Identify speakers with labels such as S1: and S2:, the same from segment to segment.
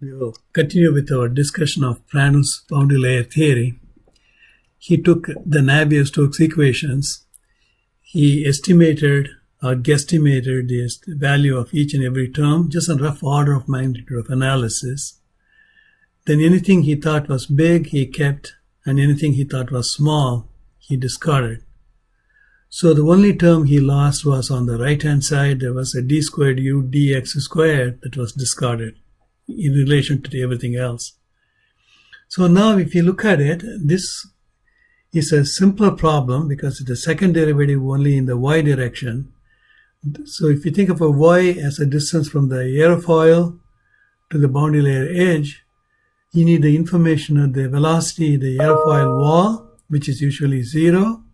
S1: We will continue with our discussion of Prandtl's boundary layer theory. He took the Navier-Stokes equations. He estimated or guesstimated the value of each and every term, just a rough order of magnitude of analysis. Then anything he thought was big, he kept, and anything he thought was small, he discarded. So the only term he lost was on the right-hand side. There was a d squared u dx squared that was discarded in relation to everything else. So now if you look at it, this is a simpler problem because it's the second derivative only in the y direction. So if you think of a y as a distance from the aerofoil to the boundary layer edge, you need the information of the velocity, the aerofoil wall, which is usually 0,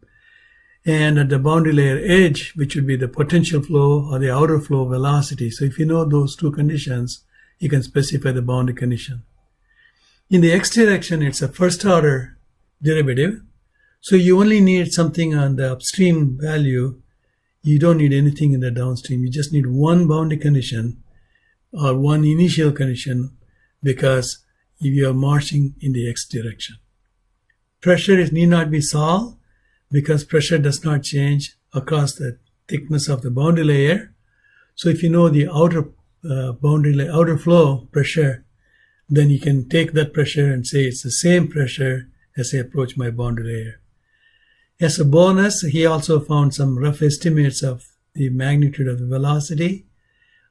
S1: and at the boundary layer edge, which would be the potential flow or the outer flow velocity. So if you know those two conditions, you can specify the boundary condition. In the x direction, it's a first order derivative. So you only need something on the upstream value. You don't need anything in the downstream. You just need one boundary condition or one initial condition because you are marching in the x direction. Pressure need not be solved because pressure does not change across the thickness of the boundary layer. So if you know the outer boundary layer, outer flow pressure, then you can take that pressure and say it's the same pressure as I approach my boundary layer. As a bonus, he also found some rough estimates of the magnitude of the velocity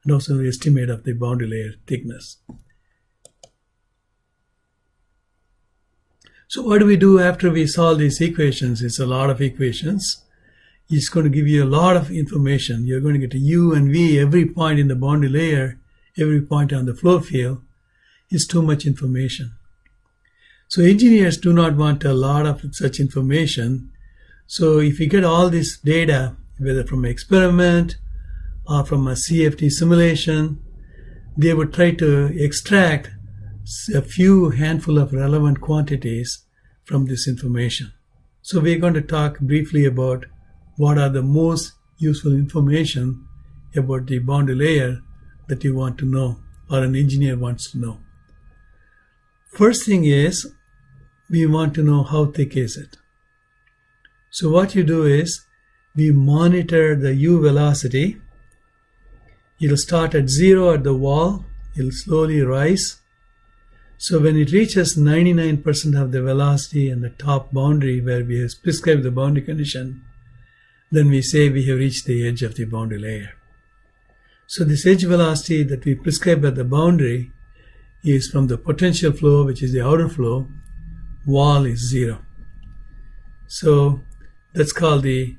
S1: and also the estimate of the boundary layer thickness. So what do we do after we solve these equations? It's a lot of equations. It's going to give you a lot of information. You're going to get a u and v every point in the boundary layer, every point on the flow field. It's too much information. So engineers do not want a lot of such information. So if you get all this data, whether from an experiment or from a CFD simulation, they would try to extract a few handful of relevant quantities from this information. So we're going to talk briefly about what are the most useful information about the boundary layer that you want to know or an engineer wants to know. First thing is we want to know how thick is it. So what you do is we monitor the u velocity. It'll start at 0 at the wall. It'll slowly rise. So when it reaches 99% of the velocity and the top boundary where we have prescribed the boundary condition, then we say we have reached the edge of the boundary layer. So this edge velocity that we prescribe at the boundary is from the potential flow, which is the outer flow. Wall is 0. So that's called the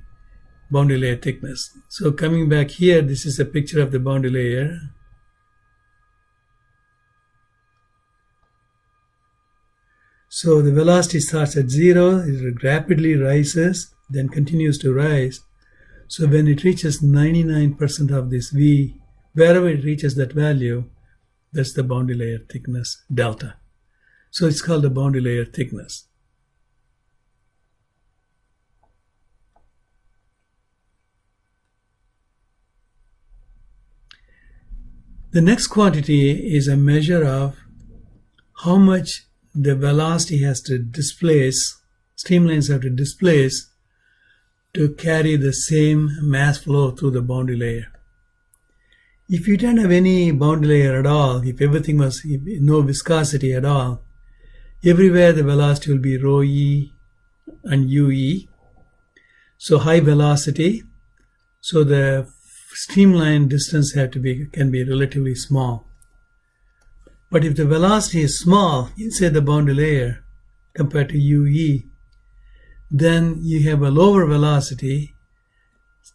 S1: boundary layer thickness. So coming back here, this is a picture of the boundary layer. So the velocity starts at 0, it rapidly rises, then continues to rise. So when it reaches 99% of this v, wherever it reaches that value, that's the boundary layer thickness, delta. So it's called the boundary layer thickness. The next quantity is a measure of how much the velocity has to displace, streamlines have to displace to carry the same mass flow through the boundary layer. If you don't have any boundary layer at all, if everything was no viscosity at all, everywhere the velocity will be rho e and ue. So high velocity, so the streamline distance can be relatively small. But if the velocity is small inside the boundary layer compared to ue, then you have a lower velocity.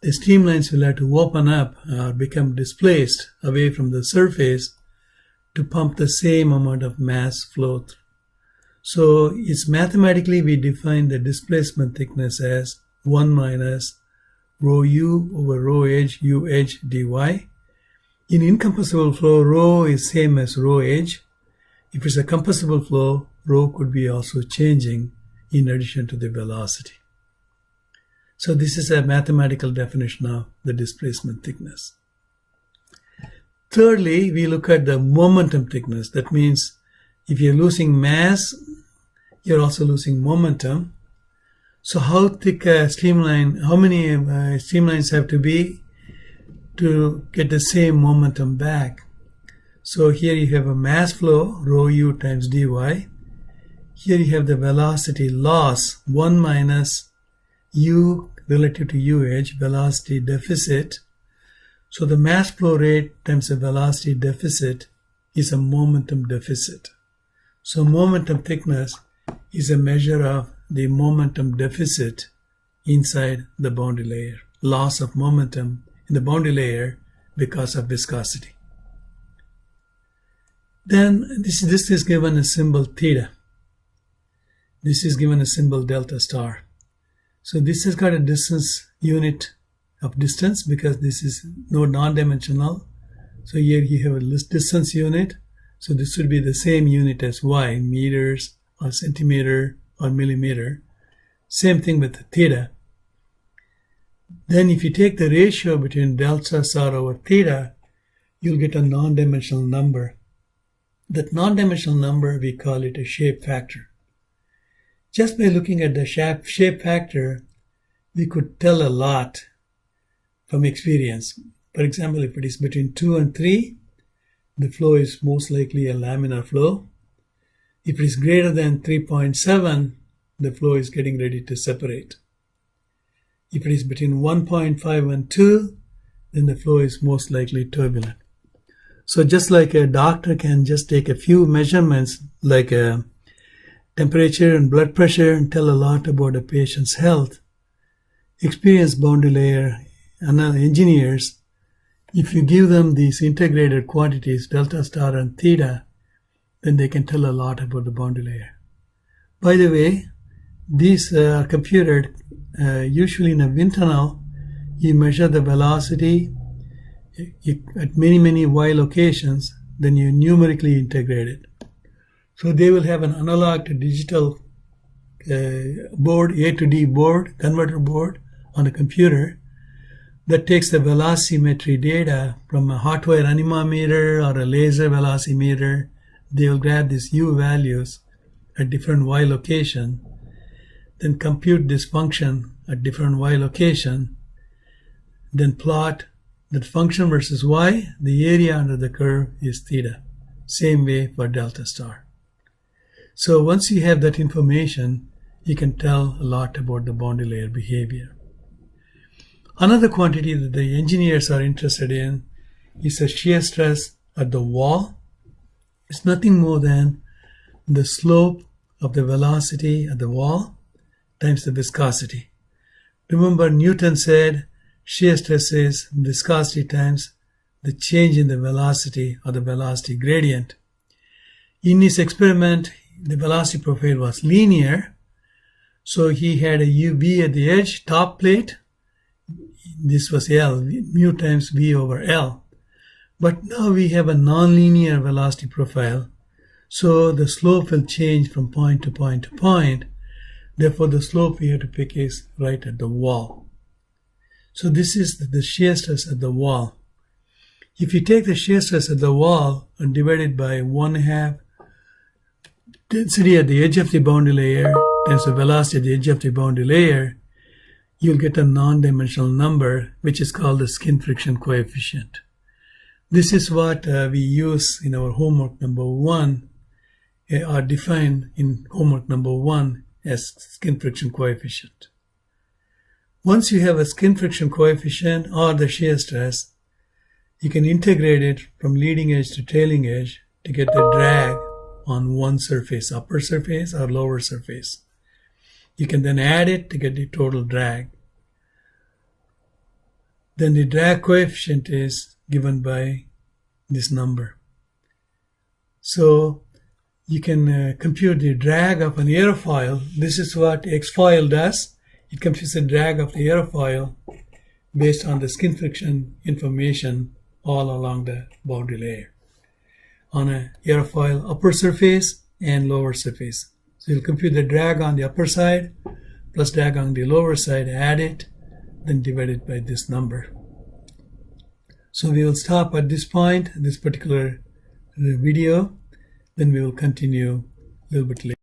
S1: The streamlines will have to open up or become displaced away from the surface to pump the same amount of mass flow through. So it's mathematically we define the displacement thickness as 1 minus rho u over rho h u h dy. In incompressible flow, rho is same as rho h. If it's a compressible flow, rho could be also changing in addition to the velocity. So this is a mathematical definition of the displacement thickness. Thirdly, we look at the momentum thickness. That means if you're losing mass, you're also losing momentum. So how thick a streamline, how many streamlines have to be to get the same momentum back? So here you have a mass flow, rho u times dy. Here you have the velocity loss, 1 minus u relative to UH, velocity deficit. So the mass flow rate times the velocity deficit is a momentum deficit. So momentum thickness is a measure of the momentum deficit inside the boundary layer, loss of momentum in the boundary layer because of viscosity. Then this is given a symbol theta. This is given a symbol delta star. So this has got a distance unit of distance because this is no non-dimensional. So here you have a distance unit. So this would be the same unit as y, meters or centimeter or millimeter. Same thing with the theta. Then if you take the ratio between delta star over theta, you'll get a non-dimensional number. That non-dimensional number, we call it a shape factor. Just by looking at the shape factor, we could tell a lot from experience. For example, if it is between 2 and 3, the flow is most likely a laminar flow. If it is greater than 3.7, the flow is getting ready to separate. If it is between 1.5 and 2, then the flow is most likely turbulent. So just like a doctor can just take a few measurements like a temperature and blood pressure and tell a lot about a patient's health, experienced boundary layer engineers, if you give them these integrated quantities, delta star and theta, then they can tell a lot about the boundary layer. By the way, these are computed usually in a wind tunnel. You measure the velocity at many y locations, then you numerically integrate it. So they will have an analog to digital board, A to D board, converter board on a computer that takes the velocimetry data from a hot wire anemometer or a laser velocimeter. They will grab these U values at different Y location, then compute this function at different Y location, then plot that function versus Y. The area under the curve is theta. Same way for delta star. So once you have that information, you can tell a lot about the boundary layer behavior. Another quantity that the engineers are interested in is a shear stress at the wall. It's nothing more than the slope of the velocity at the wall times the viscosity. Remember, Newton said shear stress is viscosity times the change in the velocity or the velocity gradient. In his experiment, the velocity profile was linear, so he had a UV at the edge, top plate. This was L, mu times V over L. But now we have a nonlinear velocity profile, so the slope will change from point to point to point. Therefore, the slope we have to pick is right at the wall. So this is the shear stress at the wall. If you take the shear stress at the wall and divide it by 1/2 density at the edge of the boundary layer times the velocity at the edge of the boundary layer, you'll get a non-dimensional number, which is called the skin friction coefficient. This is what we use in our homework number 1, or defined in homework number 1 as skin friction coefficient. Once you have a skin friction coefficient or the shear stress, you can integrate it from leading edge to trailing edge to get the drag on one surface, upper surface or lower surface. You can then add it to get the total drag. Then the drag coefficient is given by this number. So you can compute the drag of an aerofoil. This is what X-foil does. It computes the drag of the aerofoil based on the skin friction information all along the boundary layer on an aerofoil upper surface and lower surface. So you'll compute the drag on the upper side plus drag on the lower side, add it, then divide it by this number. So we will stop at this point, this particular video, then we will continue a little bit later.